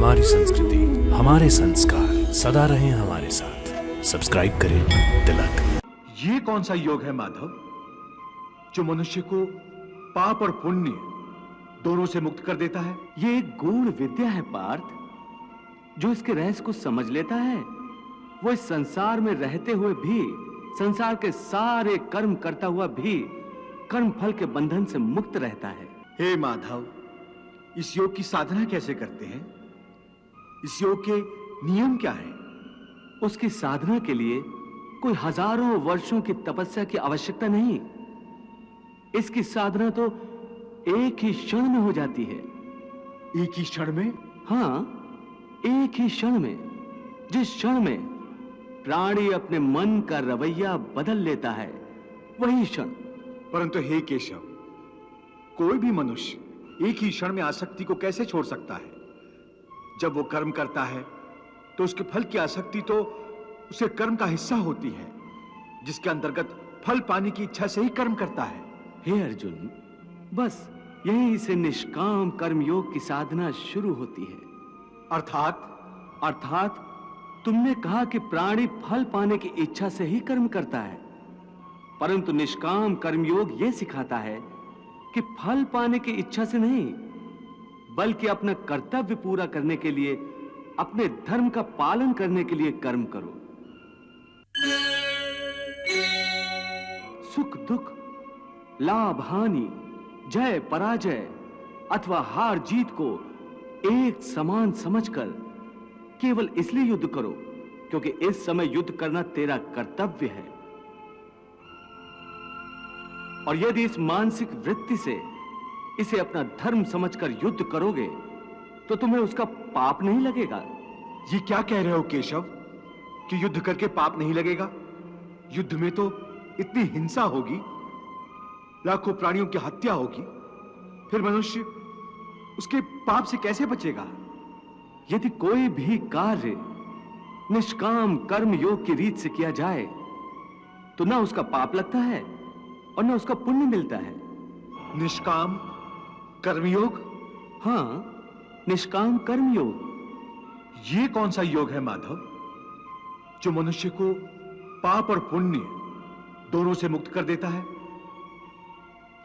हमारी संस्कृति, हमारे संस्कार सदा रहें हमारे साथ। सब्सक्राइब करें तिलक। ये कौन सा योग है माधव, जो मनुष्य को पाप और पुण्य दोनों से मुक्त कर देता है? ये एक गूढ़ विद्या है पार्थ। जो इसके रहस्य को समझ लेता है वो इस संसार में रहते हुए भी, संसार के सारे कर्म करता हुआ भी कर्म फल के बंधन से मुक्त रहता है। हे माधव, इस योग की साधना कैसे करते हैं? इस योग के नियम क्या हैं? उसकी साधना के लिए कोई हजारों वर्षों की तपस्या की आवश्यकता नहीं। इसकी साधना तो एक ही क्षण में हो जाती है। एक ही क्षण में? हाँ, एक ही क्षण में। जिस क्षण में प्राणी अपने मन का रवैया बदल लेता है, वही क्षण। परंतु हे केशव, कोई भी मनुष्य एक ही क्षण में आसक्ति को कैसे छोड़ सकता है? जब वो कर्म करता है तो उसके फल की आसक्ति तो उसे कर्म का हिस्सा होती है, जिसके अंतर्गत फल पाने की इच्छा से ही कर्म करता है। हे अर्जुन, बस यहीं से निष्काम कर्म योग की साधना शुरू होती है। अर्थात तुमने कहा कि प्राणी फल पाने की इच्छा से ही कर्म करता है, परंतु निष्काम कर्मयोग यह सिखाता है कि फल पाने की इच्छा से नहीं, बल्कि अपना कर्तव्य पूरा करने के लिए, अपने धर्म का पालन करने के लिए कर्म करो। सुख दुख, लाभ हानि, जय पराजय अथवा हार जीत को एक समान समझकर केवल इसलिए युद्ध करो क्योंकि इस समय युद्ध करना तेरा कर्तव्य है। और यदि इस मानसिक वृत्ति से इसे अपना धर्म समझकर युद्ध करोगे तो तुम्हें उसका पाप नहीं लगेगा। ये क्या कह रहे हो केशव कि युद्ध करके पाप नहीं लगेगा? युद्ध में तो इतनी हिंसा होगी, लाखों प्राणियों की हत्या होगी, फिर मनुष्य उसके पाप से कैसे बचेगा? यदि कोई भी कार्य निष्काम कर्म योग की रीत से किया जाए तो ना उसका पाप लगता है और ना उसका पुण्य मिलता है। निष्काम कर्मयोग? हाँ, निष्काम कर्मयोग। ये कौन सा योग है माधव, जो मनुष्य को पाप और पुण्य दोनों से मुक्त कर देता है?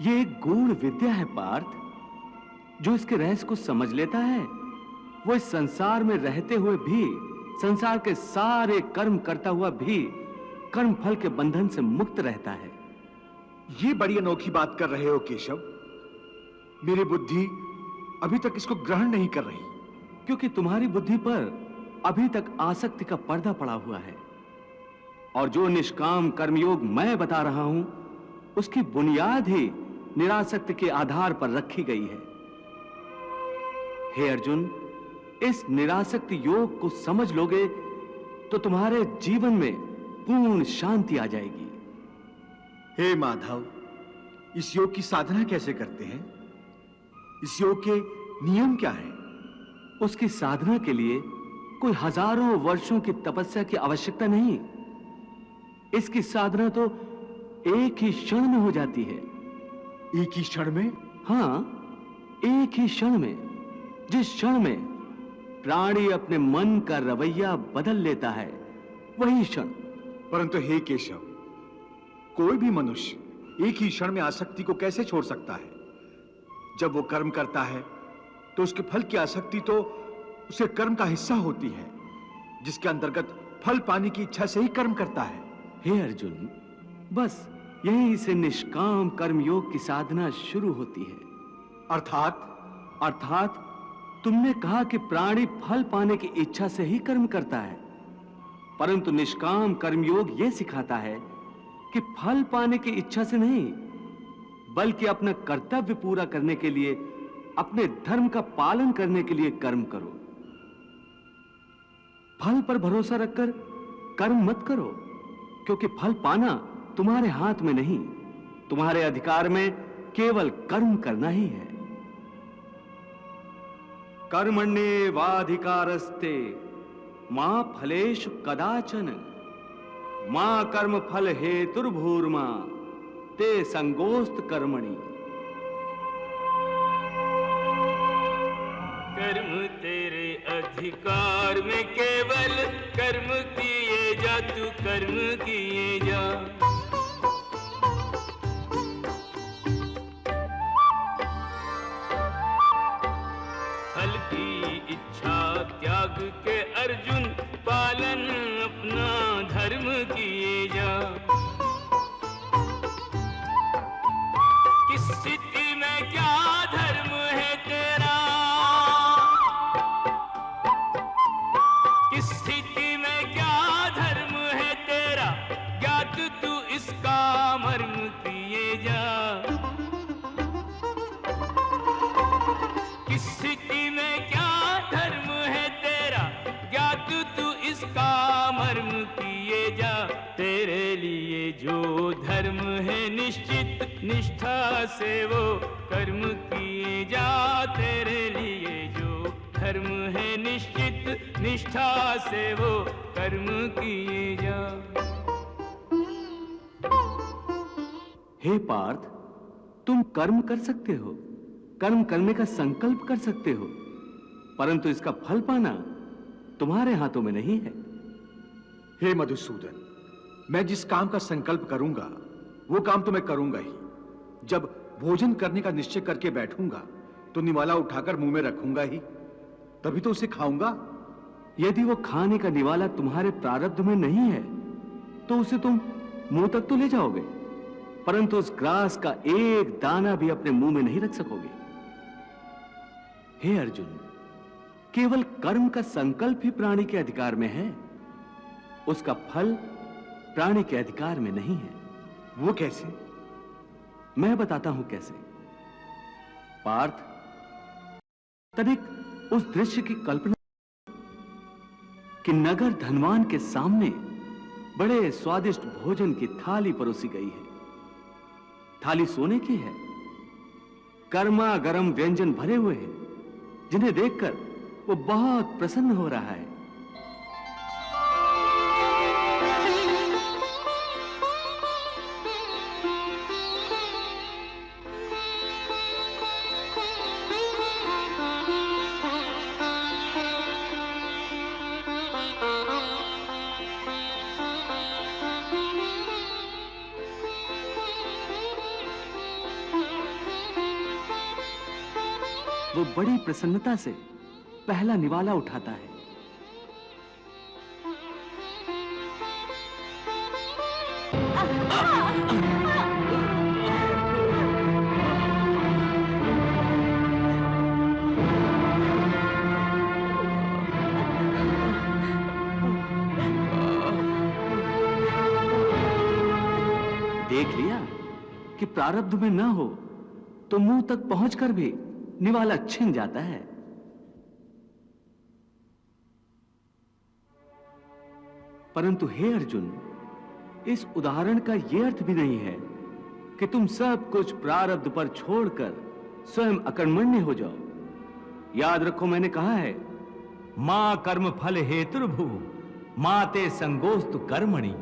ये एक गूढ़ विद्या है पार्थ। जो इसके रहस्य को समझ लेता है वो इस संसार में रहते हुए भी, संसार के सारे कर्म करता हुआ भी कर्म फल के बंधन से मुक्त रहता है। ये बड़ी अनोखी बात कर रहे हो केशव। मेरी बुद्धि अभी तक इसको ग्रहण नहीं कर रही। क्योंकि तुम्हारी बुद्धि पर अभी तक आसक्ति का पर्दा पड़ा हुआ है। और जो निष्काम कर्मयोग मैं बता रहा हूं, उसकी बुनियाद ही निरासक्ति के आधार पर रखी गई है। हे अर्जुन, इस निरासक्ति योग को समझ लोगे तो तुम्हारे जीवन में पूर्ण शांति आ जाएगी। हे माधव, इस योग की साधना कैसे करते हैं? इस योग के नियम क्या हैं? उसकी साधना के लिए कोई हजारों वर्षों की तपस्या की आवश्यकता नहीं। इसकी साधना तो एक ही क्षण में हो जाती है। एक ही क्षण में? हाँ, एक ही क्षण में। जिस क्षण में प्राणी अपने मन का रवैया बदल लेता है, वही क्षण। परंतु हे केशव, कोई भी मनुष्य एक ही क्षण में आसक्ति को कैसे छोड़ सकता है? जब वो कर्म करता है तो उसके फल की आसक्ति तो उसे कर्म का हिस्सा होती है, जिसके अंतर्गत फल पाने की इच्छा से ही कर्म करता है। हे अर्जुन, बस यहीं से निष्काम कर्म योग की साधना शुरू होती है। अर्थात तुमने कहा कि प्राणी फल पाने की इच्छा से ही कर्म करता है, परंतु निष्काम कर्मयोग यह सिखाता है कि फल पाने की इच्छा से नहीं, बल्कि अपना कर्तव्य पूरा करने के लिए, अपने धर्म का पालन करने के लिए कर्म करो। फल पर भरोसा रखकर कर्म मत करो, क्योंकि फल पाना तुम्हारे हाथ में नहीं, तुम्हारे अधिकार में केवल कर्म करना ही है। कर्मण्येवाधिकारस्ते मा फलेषु कदाचन मा कर्म फल हेतुर्भूर्मा ते संगोस्त कर्मणि। कर्म तेरे अधिकार में केवल कर्म किए जा, तू कर्म किए जा। फल की इच्छा त्याग के अर्जुन, पालन अपना धर्म किए जा। किस स्थिति में क्या धर्म है तेरा, किस स्थिति में क्या धर्म है तेरा, ज्ञात तू इसका मर्म किए जा। किस स्थिति में क्या धर्म है तेरा, ज्ञात तू इसका मर्म किए जा। तेरे लिए जो धर्म है निश्चित, निष्ठा से वो कर्म किए जा। तेरे लिए जो धर्म है निश्चित, निष्ठा से वो कर्म किए जा। हे पार्थ, तुम कर्म कर सकते हो, कर्म करने का संकल्प कर सकते हो, परंतु इसका फल पाना तुम्हारे हाथों में नहीं है। हे मधुसूदन, मैं जिस काम का संकल्प करूंगा वो काम तो मैं करूंगा ही। जब भोजन करने का निश्चय करके बैठूंगा तो निवाला उठाकर मुंह में रखूंगा ही, तभी तो उसे खाऊंगा। यदि वो खाने का निवाला तुम्हारे प्रारब्ध में नहीं है तो उसे तुम मुंह तक तो ले जाओगे, परंतु उस ग्रास का एक दाना भी अपने मुंह में नहीं रख सकोगे। हे अर्जुन, केवल कर्म का संकल्प ही प्राणी के अधिकार में है, उसका फल प्राणी के अधिकार में नहीं है। वो कैसे? मैं बताता हूं कैसे। पार्थ, तनिक उस दृश्य की कल्पना कि नगर धनवान के सामने बड़े स्वादिष्ट भोजन की थाली परोसी गई है। थाली सोने की है, गर्मा गर्म व्यंजन भरे हुए हैं, जिन्हें देखकर वो बहुत प्रसन्न हो रहा है। वो बड़ी प्रसन्नता से पहला निवाला उठाता है। देख लिया कि प्रारब्ध में ना हो तो मुंह तक पहुंचकर भी निवाला छिन जाता है। परंतु हे अर्जुन, इस उदाहरण का यह अर्थ भी नहीं है कि तुम सब कुछ प्रारब्ध पर छोड़कर स्वयं अकर्मण्य हो जाओ। याद रखो, मैंने कहा है, मां कर्म फल हेतुर्भुः माते संगोस्तु कर्मणि।